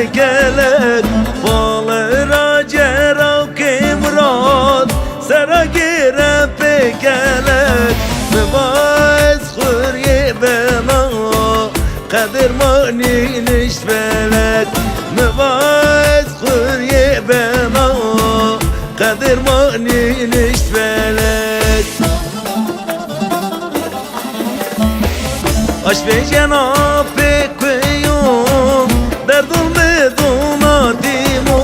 بگلد بالا را جرا که مراد سرا گیره بگلد مباز خوری بنا قدر مانی نشت بلد مباز خوری بنا قدر مانی نشت بلد Aşk ve cenab-ı koyum derdimi donatımo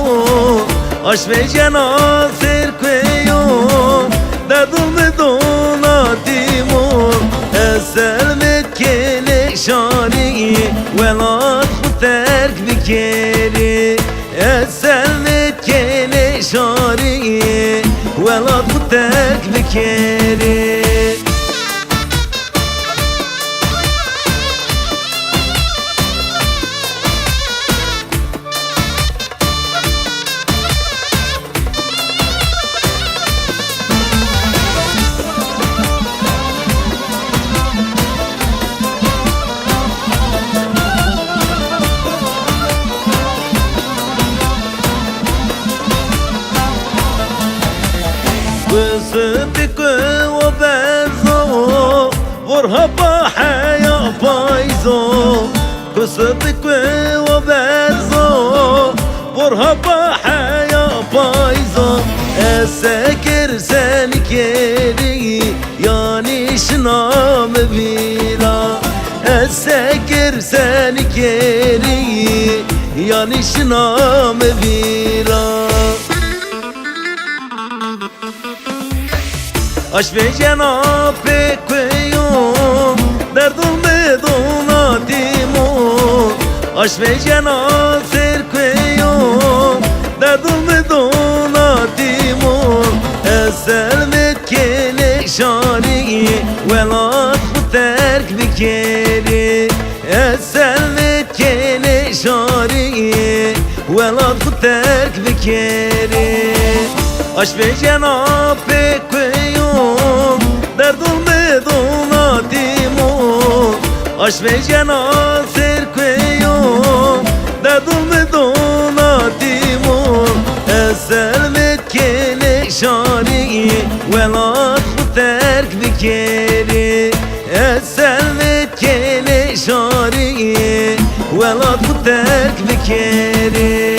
Aşk ve cenab-ı koyum derdimi donatımo Eselmet kele şani velat bu terk bir kere Eselmet kele şani velat bu terk bir kere صدق وبزو ورهبا حيا بايزو صدق وبزو ورهبا حيا بايزو اسكر سنكري يعني شنام بيلا اسكر سنكري يعني شنام بيلا Aşk ve cenab-ı koyum derdimi donatımo Aşk ve cenab-ı koyum derdimi donatımo Eselmet kele şani velat bu terk bir kere Eselmet kele şani velat bu terk bir kere Aşk ve cenab-ı koyum derdimi donatımo Aşk ve cenab-ı koyum derdimi donatımo Eselmet kele şani velat bu terk bir kere Eselmet kele şani velat bu terk bir kere